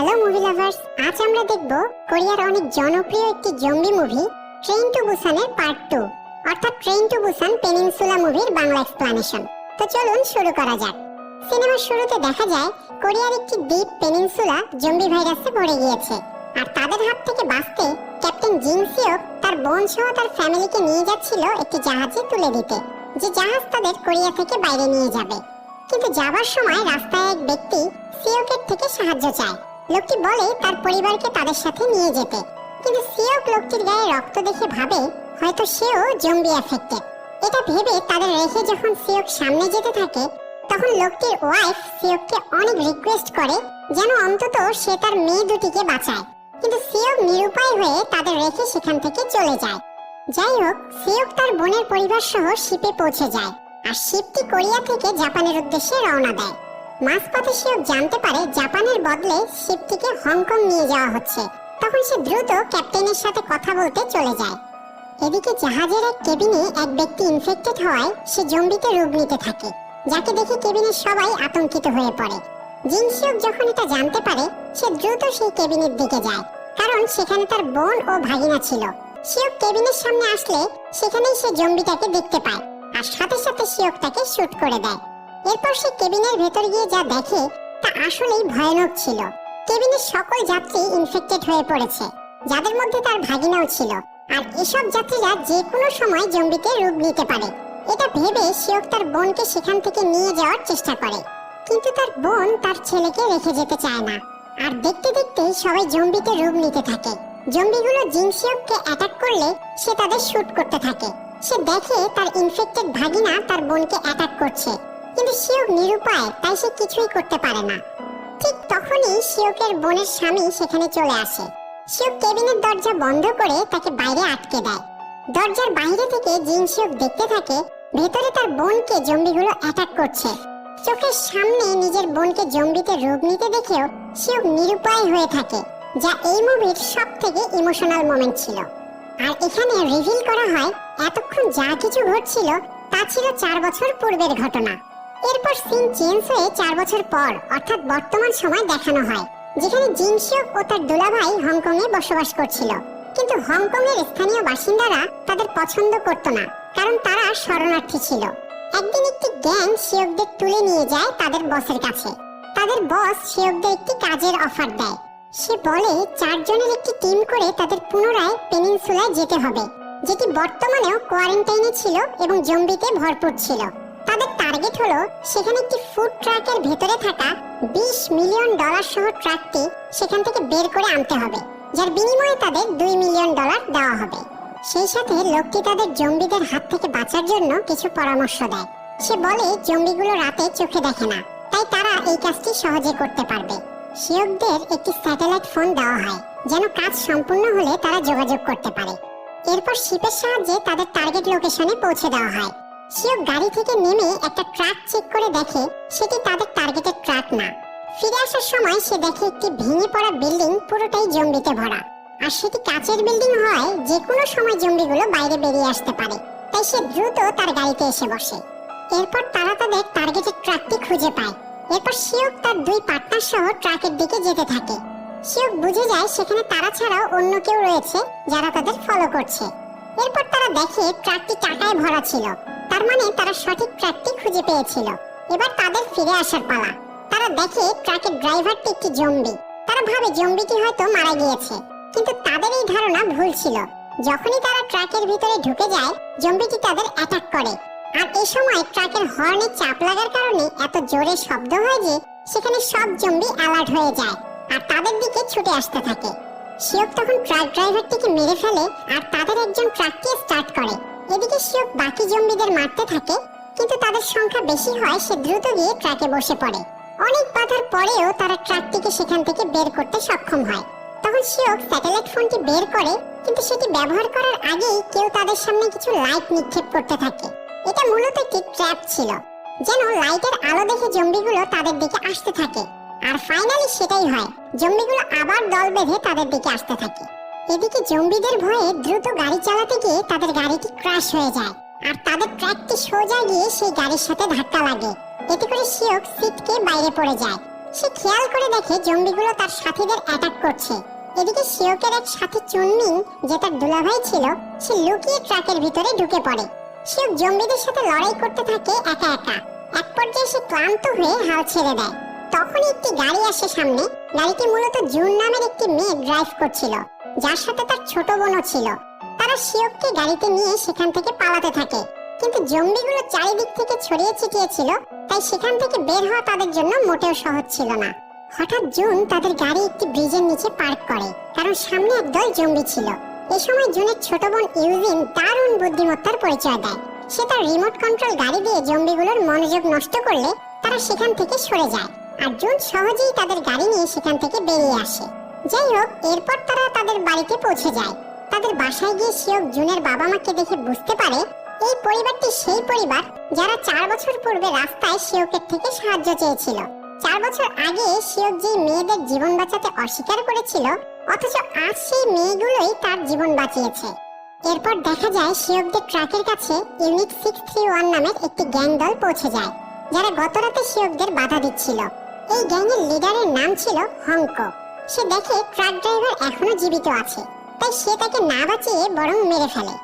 Hello movie lovers, আজ আমরা দেখব কোরিয়ার অনেক জনপ্রিয় একটি জম্বি মুভি ট্রেন টু বুসানের পার্ট 2 অর্থাৎ ট্রেন টু বুসান পেনিনসুলা মুভির বাংলা এক্সপ্লানেশন। তো চলুন শুরু করা যাক। সিনেমার শুরুতে দেখা যায় কোরিয়ার একটি দ্বীপ পেনিনসুলা জম্বি ভাইরাসে ভরে গিয়েছে, আর তাদের হাত থেকে বাঁচতে ক্যাপ্টেন জিং সিওক তার বোন সহ তার ফ্যামিলিকে নিয়ে যাচ্ছিল একটি জাহাজে তুলে দিতে, যে জাহাজ তাদের কোরিয়া থেকে বাইরে নিয়ে যাবে। কিন্তু যাবার সময় রাস্তায় এক ব্যক্তি সিওকের থেকে সাহায্য চায়। লোকটি বলে তার পরিবারকে তাদের সাথে নিয়ে যেতে, কিন্তু সিওক লোকটির গায়ে রক্ত দেখে ভাবে হয়তো সেও জম্বি এফেক্টেড। এটা ভেবে তাদের রেখে যখন সিওক সামনে যেতে থাকে, তখন লোকটির ওয়াইফ সিওককে অনেক রিকোয়েস্ট করে যেন অন্তত সে তার মেয়ে দুটিকে বাঁচায়, কিন্তু সিওক নিরুপায় হয়ে তাদের রেখে সেখান থেকে চলে যায়। যাই হোক, সিওক তার বোনের পরিবার সহ শিপে পৌঁছে যায়, আর শিপটি কোরিয়া থেকে জাপানের উদ্দেশ্যে রওনা দেয়। মাঝপথে সিওক জানতে পারে জাপানের বদলে শিপটিকে হংকং নিয়ে যাওয়া হচ্ছে। তখন সে দ্রুত ক্যাপ্টেনের সাথে কথা বলতে চলে যায়। এদিকে জাহাজের এক কেবিনে এক ব্যক্তি ইনফেক্টেড হওয়ায় সে জম্বিতে রূপ নিতে থাকে, যাকে দেখে কেবিনের সবাই আতঙ্কিত হয়ে পড়ে। জিং সিওক যখন এটা জানতে পারে, সে দ্রুত সেই কেবিনের দিকে যায়, কারণ সেখানে তার বোন ও ভাগিনা ছিল। সিওক কেবিনের সামনে আসলে সেখানেই সে জম্বিটাকে দেখতে পায়, আর সাথে সাথে সিওক তাকে শুট করে দেয়। এরপর সে কেবিনের ভেতর গিয়ে যা দেখে তা আসলেই ভয়ানক ছিল। কেবিনের সকল যাত্রী ইনফেক্টেড হয়ে পড়েছে, যাদের মধ্যে তার ভাগিনাও ছিল, আর এসব যাত্রীরা যে কোনো সময় জম্বিতে রূপ নিতে পারে। এটা ভেবে সিওক তার বোনকে সেখান থেকে নিয়ে যাওয়ার চেষ্টা করে, কিন্তু তার বোন তার ছেলেকে রেখে যেতে চায় না। আর দেখতে দেখতে সবাই জম্বিতে রূপ নিতে থাকে। জম্বিগুলো জিং সিওককে অ্যাটাক করলে সে তাদের শুট করতে থাকে। সে দেখে তার ইনফেক্টেড ভাগিনা তার বোনকে অ্যাটাক করছে, কিন্তু সিওক নিরুপায়, তাই সে কিছুই করতে পারে না। ঠিক তখনই সিওকের বোনের স্বামী সেখানে চলে আসে। সিওক কেবিনের দরজা বন্ধ করে তাকে বাইরে আটকে দেয়। দরজার বাইরে থেকে জিং সিওক দেখতে থাকে ভেতরে তার বোনকে জম্বিগুলো অ্যাটাক করছে। চোখের সামনে নিজের বোনকে জম্বিতে রূপ নিতে দেখেও সিওক নিরুপায় হয়ে থাকে, যা এই মুভির সবথেকে ইমোশনাল মোমেন্ট ছিল। আর এখানে রিভিল করা হয় এতক্ষণ যা কিছু ঘটছিল তা ছিল 4 বছর পূর্বের ঘটনা। এরপর সিন চেঞ্জ হয়ে 4 বছর পর অর্থাৎ বর্তমান সময় দেখানো হয়, যেখানে জিং সিওক ও তার দুলাভাই হংকং এ বসবাস করছিল। কিন্তু হংকং এর স্থানীয় বাসিন্দারা তাদের পছন্দ করত না, কারণ তারা শরণার্থী ছিল। একদিন একটি গ্যাং সিওকদের তুলে নিয়ে যায় তাদের বসের কাছে। তাদের বস সিওকদের একটি কাজের অফার দেয়। সে বলে 4 জনের একটি টিম করে তাদের পুনরায় পেনিনসুলায় যেতে হবে, যেটি বর্তমানেও কোয়ারেন্টাইনে ছিল এবং জম্বিতে ভরপুর ছিল। তাদের টার্গেট হলো সেখানে একটি ফুড ট্রাকের ভেতরে থাকা $20 মিলিয়ন সহ ট্রাকটি সেখান থেকে বের করে আনতে হবে, যার বিনিময়ে তাদের $2 মিলিয়ন দেওয়া হবে। সেই সাথে লোকটি তাদের জম্বিদের হাত থেকে বাঁচার জন্য কিছু পরামর্শ দেয়। সে বলে জম্বিগুলো রাতে চোখে দেখে না, তাই তারা এই কাজটি সহজে করতে পারবে। সিওকদের একটি স্যাটেলাইট ফোন দেওয়া হয়, যেন কাজ সম্পূর্ণ হলে তারা যোগাযোগ করতে পারে। এরপর শিপের সাহায্যে তাদের টার্গেট লোকেশনে পৌঁছে দেওয়া হয়। সিওক গাড়ি থেকে নেমে একটা ট্রাক চেক করে দেখে সেটি তাদের টার্গেটের ট্রাক না। ফিরে আসার সময় সে দেখে একটি ভেঙে পড়া বিল্ডিং পুরোটাই জম্বিতে ভরা, আর সেটি কাচের বিল্ডিং হওয়ায় যে কোনো সময় জম্বিগুলো বাইরে বেরিয়ে আসতে পারে, তাই সে দ্রুত তার গাড়িতে এসে বসে। এরপর তারা তাদের টার্গেটের ট্রাকটি খুঁজে পায়। এরপর সিওক তার 2 পার্টনার সহ ট্রাকের দিকে যেতে থাকে। সিওক বুঝে যায় সেখানে তারা ছাড়াও অন্য কেউ রয়েছে যারা তাদের ফলো করছে। এরপর তারা দেখে ট্রাকটি টাকায় ভরা ছিল, তার মানে তারা সঠিক ট্রাকটি খুঁজে পেয়েছিল। এবার তাদের ফিরে আসার পালা। তারা দেখে ট্রাকের ড্রাইভারটি একটি জম্বি। তারা ভাবে জম্বিটি হয়তো মারা গিয়েছে, কিন্তু তাদের এই ধারণা ভুল ছিল। যখনই তারা ট্রাকের ভিতরে ঢুকে যায়, জম্বিটি তাদের অ্যাটাক করে। আর এই সময় ট্রাকের হর্নে চাপ লাগার কারণে এত জোরে শব্দ হয় যে সেখানে সব জম্বি অ্যালার্ট হয়ে যায় আর তাদের দিকে ছুটে আসতে থাকে। সিওক তখন ট্রাক ড্রাইভারটিকে মেরে ফেলে আর তাদের একজন ট্রাককে স্টার্ট করে। এদিকে সিওক বাকি জম্বিদের মারতে থাকে, কিন্তু তাদের সংখ্যা বেশি হয় সে দ্রুত গিয়ে ট্রাকে বসে পড়ে। অনেক বাধার পরেও তারা ট্রাকটিকে সেখান থেকে বের করতে সক্ষম হয়। তখন সিওক স্যাটেলাইট ফোনটি বের করে, কিন্তু সেটি ব্যবহার করার আগেই কেউ তাদের সামনে কিছু লাইট নিক্ষেপ করতে থাকে। এটা মূলত একটি ট্র্যাপ ছিল, যেন লাইটের আলো দেখে জম্বিগুলো তাদের দিকে আসতে থাকে। আর ফাইনালি সেটাই হয়, জম্বিগুলো আবার দল বেঁধে তাদের দিকে আসতে থাকে। এদিকে জম্বিদের ভয়ে দ্রুত গাড়ি চালাতে গিয়ে তাদের গাড়িটি ক্র্যাশ হয়ে যায়, আর তাদের ট্রাকটি সোজা গিয়ে সেই গাড়ির সাথে ধাক্কা লাগে। এতে করে সিওক সিটকে বাইরে পড়ে যায়। সে খেয়াল করে দেখে জম্বিগুলো তার সাথীদের অ্যাটাক করছে। এদিকে শিওকের এক সাথী চুনমিং, যে তার দুলাভাই ছিল, সে লুকিয়ে ট্রাকের ভিতরে ঢুকে পড়ে। শিওক জম্বিদের সাথে লড়াই করতে থাকে একা একা। এক পর্যায়ে সে ক্লান্ত হয়ে হাল ছেড়ে দেয়। তখনই একটি গাড়ি আসে সামনে। গাড়িটি মূলত জুন নামের একটি মেয়ে ড্রাইভ করছিল, যার সাথে তার ছোট বোনও ছিল। তারা শিওককে গাড়িতে নিয়ে সেখান থেকে পালাতে থাকে, কিন্তু জম্বিগুলো চারিদিক থেকে ছড়িয়ে ছিটিয়ে ছিল, তাই সেখান থেকে বের হওয়া তাদের জন্য মোটেও সহজ ছিল না। হঠাৎ জুন তাদের গাড়ি একটি ব্রিজের নিচে পার্ক করে, কারণ সামনে একদল জম্বি ছিল। এই সময় জুনের ছোট বোন ইউজিন দারুণ বুদ্ধিমত্তার পরিচয় দেয়। সে তার রিমোট কন্ট্রোল গাড়ি দিয়ে জম্বিগুলোর মনোযোগ নষ্ট করলে তারা সেখান থেকে সরে যায়, আর জুন সহজেই তাদের গাড়ি নিয়ে সেখান থেকে বেরিয়ে আসে। যাই হোক, এরপর তারা তাদের বাড়িতে পৌঁছে যায়। তাদের বাসায় গিয়ে শিওক জুনের বাবা মাকে দেখে বুঝতে পারে এই পরিবারটি সেই পরিবার যারা 4 বছর পূর্বে রাস্তায় শিওকের থেকে সাহায্য চেয়েছিল। 4 বছর আগে শিওক যে মেয়েদের জীবন বাঁচাতে অস্বীকার করেছিল, অথচ আজ সেই মেয়েগুলোই তার জীবন বাঁচিয়েছে। এরপর দেখা যায় শিওকদের ট্রাকের কাছে ইউনিট 631 নামের একটি গ্যাং দল পৌঁছে যায়, যারা গতরাতে শিওকদের বাধা দিচ্ছিল। এই গ্যাংয়ের লিডারের নাম ছিল হংকো। সে দেখে ট্রাক ড্রাইভার এখনো জীবিত আছে, তাই সে তাকে না বাঁচিয়ে বরং মেরে ফেলে।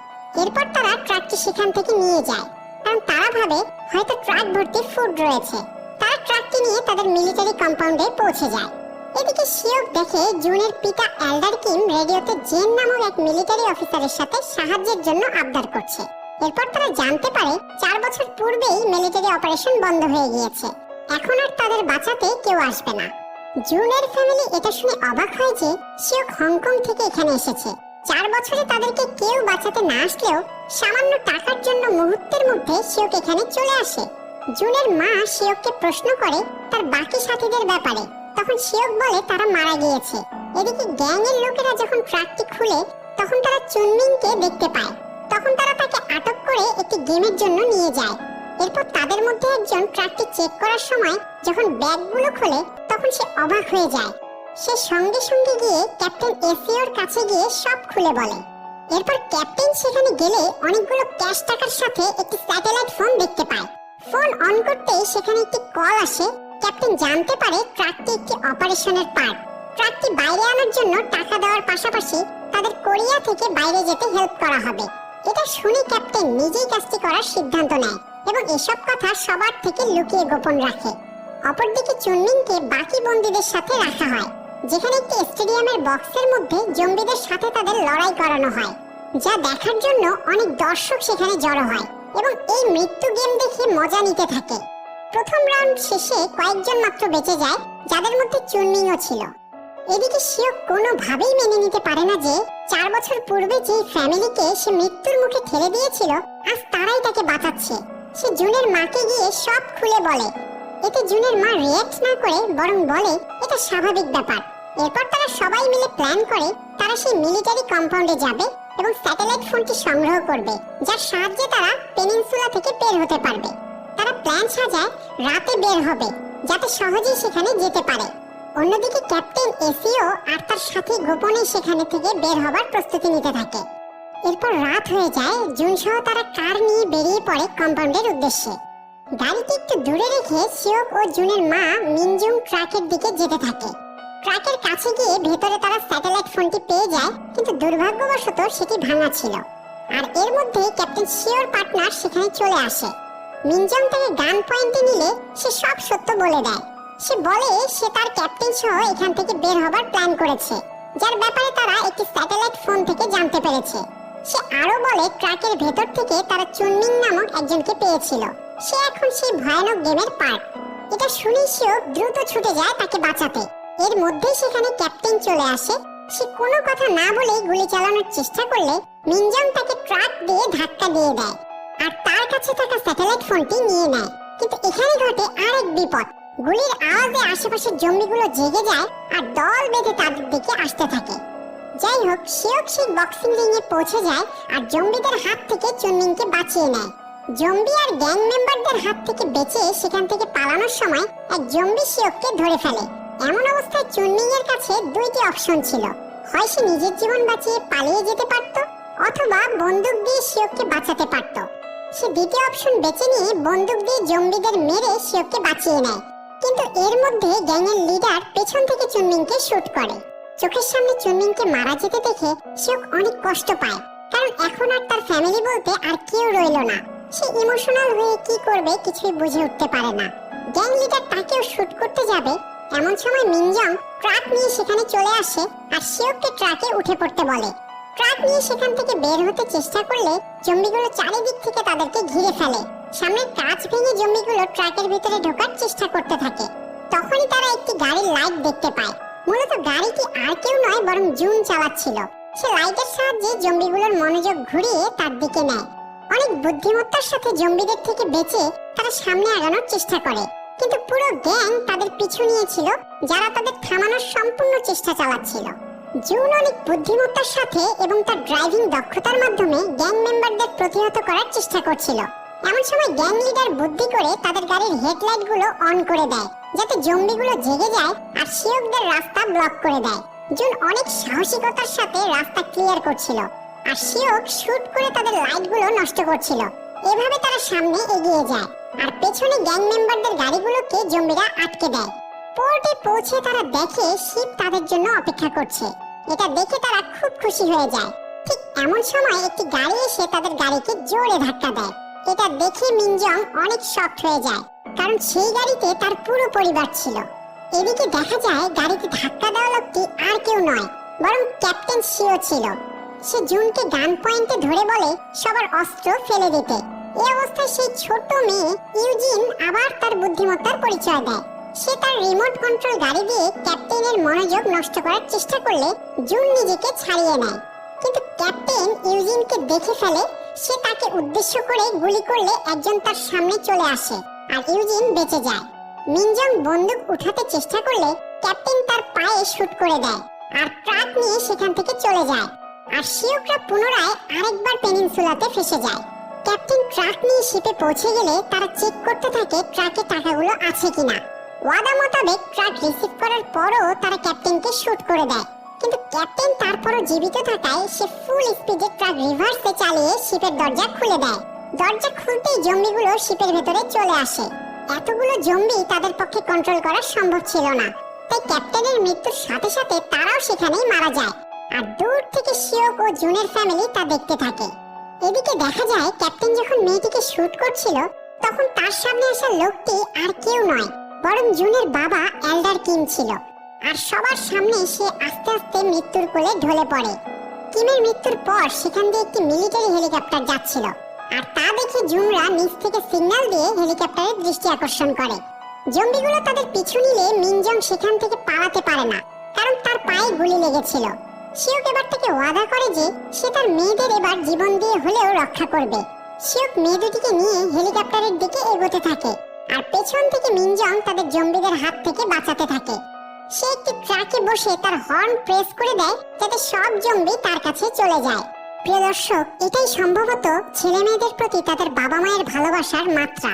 এরপর তারা ট্রাকটি সেখান থেকে নিয়ে যায়, কারণ তারা ভাবে হয়তো ট্রাক ভর্তি ফুড রয়েছে। তারা ট্রাকটি নিয়ে তাদের মিলিটারি কম্পাউন্ডে পৌঁছে যায়। এদিকে শিওক দেখে জুনের পিতা এল্ডার কিম রেডিওতে জেন নামক এক মিলিটারি অফিসারের সাথে সাহায্যের জন্য আবদার করছে। এরপর তারা জানতে পারে 4 বছর পূর্বেই মিলিটারি অপারেশন বন্ধ হয়ে গিয়েছে, এখন আর তাদের বাঁচাতে কেউ আসবে না। জুনের ফ্যামিলি এটা শুনে অবাক হয় যে শিওক হংকং থেকে এখানে এসেছে। 4 বছরে তাদেরকে কেউ বাঁচাতে না আসলেও সামান্য টাকার জন্য মুহূর্তের মধ্যে শিওক এখানে চলে আসে। জুনের মা শিওককে প্রশ্ন করে তার বাকি সাথীদের ব্যাপারে, তখন শিওক বলে তারা মারা গিয়েছে। এদিকে গ্যাং এর লোকেরা যখন ট্রাকটি খুলে, তখন তারা চুনমিংকে দেখতে পায়। তখন তারা তাকে আটক করে একটি গেমের জন্য নিয়ে যায়। এরপর তাদের মধ্যে একজন ট্রাকটি চেক করার সময় যখন ব্যাগগুলো খোলে, তখন সে অবাক হয়ে যায়। সে সঙ্গে সঙ্গে গিয়ে ক্যাপ্টেন এসিওর কাছে গিয়ে সব খুলে বলে। এরপর ক্যাপ্টেন সেখানে গেলে অনেকগুলো ক্যাশ টাকার সাথে একটি স্যাটেলাইট ফোন দেখতে পায়। ফোন অন করতেই সেখানে একটি কল আসে। ক্যাপ্টেন জানতে পারে ট্রাকটি একটি অপারেশনের পার্ট। ট্রাকটি বাইরে আনার জন্য টাকা দেওয়ার পাশাপাশি তাদের কোরিয়া থেকে বাইরে যেতে হেল্প করা হবে। এটা শুনে ক্যাপ্টেন নিজেই কাজটি করার সিদ্ধান্ত নেয় এবং এসব কথা সবার থেকে লুকিয়ে গোপন রাখে। অপরদিকে চুনমিংকে বাকি বন্দীদের সাথে রাখা হয়, যেখানে একটি স্টেডিয়ামের বক্সের মধ্যে জম্বিদের সাথে তাদের লড়াই করানো হয়, যা দেখার জন্য অনেক দর্শক সেখানে জড়ো হয় এবং এই মৃত্যু গেম দেখে মজা নিতে থাকে। প্রথম রাউন্ড শেষে কয়েকজন মাত্র বেঁচে যায়, যাদের মধ্যে চুনমিংও ছিল। এদিকে শিওক কোনোভাবেই মেনে নিতে পারে না যে 4 বছর পূর্বে যে ফ্যামিলিকে সে মৃত্যুর মুখে ঠেলে দিয়েছিল, আজ তারাই তাকে বাঁচাচ্ছে। সে জুনের মাকে গিয়ে সব খুলে বলে। এতে জুনের মা রিঅ্যাক্ট না করে বরং বলে এটা স্বাভাবিক ব্যাপার। এরপর তারা সবাই মিলে প্ল্যান করে তারা সেই মিলিটারি কম্পাউন্ডে যাবে এবং স্যাটেলাইট ফোনটি সংগ্রহ করবে, যার সাহায্যে তারা পেনিনসুলা থেকে বের হতে পারবে। তারা প্ল্যান সাজায় রাতে বের হবে, যাতে সহজেই সেখানে যেতে পারে। অন্যদিকে ক্যাপ্টেন এসিও আর তার সাথে গোপনে সেখানে থেকে বের হবার প্রস্তুতি নিতে থাকে। এরপর রাত হয়ে যায়। জুন সহ তারা কার নিয়ে বেরিয়ে পড়ে কম্পাউন্ডের উদ্দেশ্যে। গাড়িটি একটু দূরে রেখে শিওক ও জুনের মা মিনজুং ট্রাকের দিকে যেতে থাকে। ট্রাকের কাছে গিয়ে ভেতরে তারা স্যাটেলাইট ফোনটি পেয়ে যায়, কিন্তু দুর্ভাগ্যবশত সেটি ভাঙা ছিল। আর এর মধ্যে ক্যাপ্টেন শিওর পার্টনার সেখানে চলে আসে। মিনজং তাকে গান পয়েন্টে নিলে সে সব সত্য বলে দেয়। সে বলে সে তার ক্যাপ্টেন সহ এখান থেকে বের হবার প্ল্যান করেছে, যার ব্যাপারে তারা একটি স্যাটেলাইট ফোন থেকে জানতে পেরেছে। সে আরো বলে ট্রাকের ভেতর থেকে তারা চুনমিং নামক একজনকে পেয়েছিল। সে এখন সেই ভয়ানক গেমের পার্ট। এটা শুনে শিওক দ্রুত ছুটে যায় তাকে বাঁচাতে। এর মধ্যেই সেখানে ক্যাপ্টেন চলে আসে। সে কোনো কথা না বলেই গুলি চালানোর চেষ্টা করলে মিনজং তাকে ট্রাক দিয়ে ধাক্কা দিয়ে দেয় আর তার কাছে থাকা স্যাটেলাইট ফোনটি নিয়ে নেয়। কিন্তু এখানে ঘটে আরেক বিপদ। গুলির আওয়াজে আশেপাশের জম্বিগুলো জেগে যায় আর দল বেঁধে তাদের দিকে আসতে থাকে। যাই হোক, শিওক সেই বক্সিং রিংয়ে পৌঁছে যায় আর জম্বিদের হাত থেকে চুনমিংকে বাঁচিয়ে নেয়। জম্বি আর গ্যাং মেম্বারদের হাত থেকে বেঁচে সেখান থেকে পালানোর সময় এক জম্বি শিওককে ধরে ফেলে। এমন অবস্থায় চুনমিং এর কাছে দুইটি অপশন ছিল, হয় সে নিজের জীবন বাঁচিয়ে পালিয়ে যেতে পারত, অথবা বন্দুক দিয়ে শিওককে বাঁচাতে পারত। সে দ্বিতীয় অপশন বেছে নিয়ে বন্দুক দিয়ে জম্বিদের মেরে শিওককে বাঁচিয়ে নেয়। কিন্তু এর মধ্যে গ্যাংয়ের লিডার পেছন থেকে চুনমিনকে শুট করে। চোখের সামনে চুনমিনকে মারা যেতে দেখে শিওক অনেক কষ্ট পায়, কারণ এখন আর তার ফ্যামিলি বলতে আর কেউ রইলো না। সে ইমোশনাল হয়ে কি করবে কিছুই বুঝে উঠতে পারে না। গ্যাং লিডার তাকেও শুট করতে যাবে, এমন সময় মিনজং ট্রাক নিয়ে সেখানে চলে আসে আর শিওককে ট্রাকে উঠে পড়তে বলে। ট্রাক নিয়ে সেখান থেকে বের হতে চেষ্টা করলে জম্বিগুলো চারিদিক থেকে তাদেরকে ঘিরে ফেলে। সামনে কাঁচ ভেঙে জম্বিগুলো ট্রাকের ভিতরে ঢোকার চেষ্টা করতে থাকে। তখনই তারা একটি গাড়ির লাইট দেখতে পায়। মূলত গাড়িটি আর কেউ নয় বরং জুন চালাচ্ছিল। সে লাইটের সাহায্যে জম্বিগুলোর মনোযোগ ঘুরিয়ে তার দিকে নেয়। অনেক বুদ্ধিমত্তার সাথে জম্বিদের থেকে বেঁচে তারা সামনে আগানোর চেষ্টা করে, কিন্তু পুরো গ্যাং তাদের পিছু নিয়েছিল, যারা তাদের থামানোর সম্পূর্ণ চেষ্টা চালাচ্ছিল। জুন অনেক বুদ্ধিমত্তার সাথে এবং তার ড্রাইভিং দক্ষতার মাধ্যমে গ্যাং মেম্বারদের প্রতিহত করার চেষ্টা করছিল। এমন সময় গ্যাং লিডার বুদ্ধি করে তাদের গাড়ির হেডলাইট গুলো অন করে দেয়, যাতে জম্বিগুলো জেগে যায় আর শিওকদের রাস্তা ব্লক করে দেয়। জুন অনেক সাহসিকতার সাথে রাস্তা ক্লিয়ার করছিল, আর শিওক শুট করে তাদের লাইটগুলো নষ্ট করছিল। এভাবে তারা সামনে এগিয়ে যায় আর পেছনে গ্যাং মেম্বারদের গাড়িগুলোকে জম্বিরা আটকে দেয়। পোর্টে পৌঁছে তারা দেখে শিপ তাদের জন্য অপেক্ষা করছে। এটা দেখে তারা খুব খুশি হয়ে যায়। ঠিক এমন সময় একটি গাড়ি এসে তাদের গাড়িকে জোরে ধাক্কা দেয়। এটা দেখে মিনজং অনেক শকড হয়ে যায়, কারণ সেই গাড়িতে তার পুরো পরিবার ছিল। এদিকে দেখা যায় গাড়িতে ধাক্কা দেওয়া লোকটি আর কেউ নয় বরং ক্যাপ্টেন শিও ছিল। সে জুনকে গান পয়েন্টে ধরে বলে সবার অস্ত্র ফেলে দিতে। এই অবস্থায় সেই ছোট মেয়ে ইউজিন আবার তার বুদ্ধিমত্তার পরিচয় দেয়। সে তার রিমোট কন্ট্রোল গাড়ি দিয়ে ক্যাপ্টেনের মনোযোগ নষ্ট করার চেষ্টা করলে জুন নিজেকে ছাড়িয়ে নেয়, কিন্তু ক্যাপ্টেন ইউজিনকে দেখে ফেলে। সে তাকে উদ্দেশ্য করে গুলি করলে একজন তার সামনে চলে আসে আর ইউজিন বেঁচে যায়। মিনজং বন্দুক উঠাতে চেষ্টা করলে ক্যাপ্টেন তার পায়ে শুট করে দেয় আর ট্রাক নিয়ে সেখান থেকে চলে যায়। আর শিওকরা পুনরায় আরেকবার পেনিনসুলাতে ফেসে যায়। ক্যাপ্টেন ট্রাক নিয়ে শিপে পৌঁছে গেলে তারা চেক করতে থাকে ট্রাকে টাকাগুলো আছে কিনা। ওয়াদা মোতাবেক ট্রাক রিসিভ করার পরও তারা ক্যাপ্টেনকে শুট করে দেয়, কিন্তু ক্যাপ্টেন তারপরও জীবিত থাকায় সে ফুল স্পিডে ট্রাক রিভার্সে চালিয়ে শিপের দরজা খুলে দেয়। দরজা খুলতেই জম্বিগুলো শিপের ভেতরে চলে আসে। এতগুলো জম্বি তাদের পক্ষে কন্ট্রোল করা সম্ভব ছিল না, তাই ক্যাপ্টেনের মৃত্যুর সাথে সাথে তারাও সেখানেই মারা যায়। আর দূর থেকে শিওক ও জুনের ফ্যামিলি তা দেখতে থাকে। এদিকে দেখা যায় ক্যাপ্টেন যখন মেয়েটিকে শুট করছিল তখন তার সামনে আসা লোকটি আর কেউ নয় বরং জুনের বাবা এল্ডার কিম ছিল। আর সবার সামনে সে আস্তে আস্তে মৃত্যুর কোলে ঢলে পড়ে। কিমের মৃত্যুর পর সেখান দিয়ে একটি মিলিটারি হেলিকপ্টার যাচ্ছিল, আর তা দেখে জুনরা নিচ থেকে সিগন্যাল দিয়ে হেলিকপ্টারের দৃষ্টি আকর্ষণ করে। জম্বিগুলো তাদের পিছু নিলে মিনজং সেখান থেকে পালাতে পারে না, কারণ তার পায়ে গুলি লেগেছিল। শিওক এবার থেকে ওয়াদা করে যে সে তার মেয়েদের এবার জীবন দিয়ে হলেও রক্ষা করবে। শিওক মেয়ে দুটিকে নিয়ে হেলিকপ্টারের দিকে এগোতে থাকে, আর পেছন থেকে মিনজং তাদের জম্বিদের হাত থেকে বাঁচাতে থাকে। সে একটি ট্রাকে বসে তার হর্ন প্রেস করে দেয় যাতে সব জম্বি তার কাছে চলে যায়। প্রিয় দর্শক, এটাই সম্ভবত ছেলে মেয়েদের প্রতি তাদের বাবা মায়ের ভালোবাসার মাত্রা।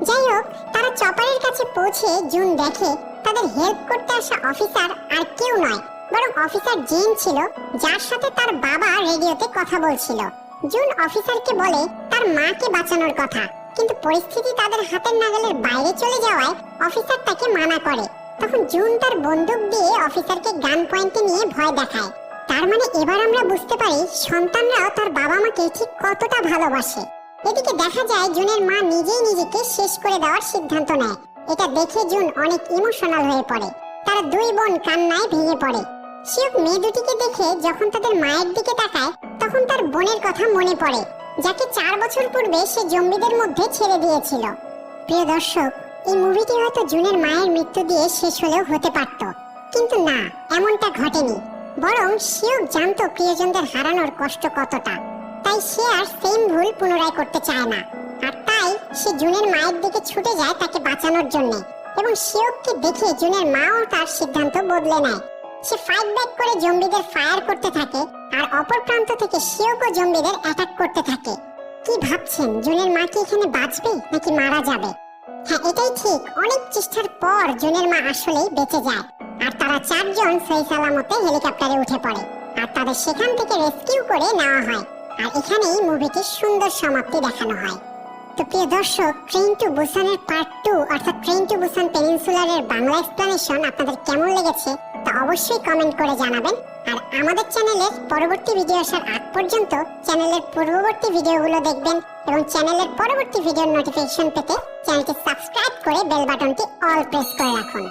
যাই হোক, তারা চপারের কাছে পৌঁছে জুন দেখে তাদের হেল্প করতে আসা অফিসার আর কেউ নয় বরং অফিসার জেন ছিল, যার সাথে তার বাবা রেডিওতে কথা বলছিল। জুন অফিসারকে বলে তার মাকে বাঁচানোর কথা, কিন্তু পরিস্থিতি তাদের হাতের নাগালের বাইরে চলে যাওয়ায় অফিসার তাকে মানা করে। তখন জুন তার বন্দুক দিয়ে অফিসারকে গান পয়েন্টে নিয়ে ভয় দেখায়। তার মানে এবার আমরা বুঝতে পারি সন্তানরাও তার বাবা মাকে ঠিক কতটা ভালোবাসে। এদিকে দেখা যায় জুনের মা নিজেই নিজেকে শেষ করে দেওয়ার সিদ্ধান্ত নেয়। এটা দেখে জুন অনেক ইমোশনাল হয়ে পড়ে। তারা দুই বোন কান্নায় ভেঙে পড়ে। শিওক মেয়ে দুটিকে দেখে যখন তাদের মায়ের দিকে তাকায় তখন তার বোনের কথা মনে পড়ে, যাকে 4 বছর পূর্বে সে জম্বিদের মধ্যে ছেড়ে দিয়েছিল। প্রিয় দর্শক, এই মুভিটি হয়তো জুনের মায়ের মৃত্যু দিয়ে শেষ হলেও হতে পারত, কিন্তু না, এমনটা ঘটেনি। বরং শিওক জানতো প্রিয়জনদের হারানোর কষ্ট কতটা, তাই সে আর সেম ভুল পুনরায় করতে চায় না। আর তাই সে জুনের মায়ের দিকে ছুটে যায় তাকে বাঁচানোর জন্য, এবং শিওককে দেখে জুনের মাও তার সিদ্ধান্ত বদলে নেয়। সে ফাইট ব্যাক করে জম্বিদের ফায়ার করতে থাকে, আর অপর প্রান্ত থেকে শিওকও জম্বিদের অ্যাটাক করতে থাকে। কি ভাবছেন, জুনের মা কি এখানে বাঁচবে নাকি মারা যাবে? হ্যাঁ, এটাই ঠিক। অনেক চেষ্টার পর জুনের মা আসলেই বেঁচে যায়, আর তারা 4 জন সহি সালামতে হেলিকপ্টারে উঠে পড়ে, আর তাদের সেখান থেকে রেস্কিউ করে নেওয়া হয়। আর এখানেই মুভিটির সুন্দর সমাপ্তি দেখানো হয়। তো প্রিয় দর্শক, ট্রেন টু বুসানের পার্ট 2 অর্থাৎ ট্রেন টু বুসান পেনিনসুলারের বাংলা এক্সপ্লেনেশন আপনাদের কেমন লেগেছে তা অবশ্যই কমেন্ট করে জানাবেন। আর আমাদের চ্যানেলের পরবর্তী ভিডিও আসার আগ পর্যন্ত চ্যানেলের পূর্ববর্তী ভিডিওগুলো দেখবেন এবং চ্যানেলের পরবর্তী ভিডিওর নোটিফিকেশন পেতে চ্যানেলটি সাবস্ক্রাইব করে বেল বাটনটি অল প্রেস করে রাখুন।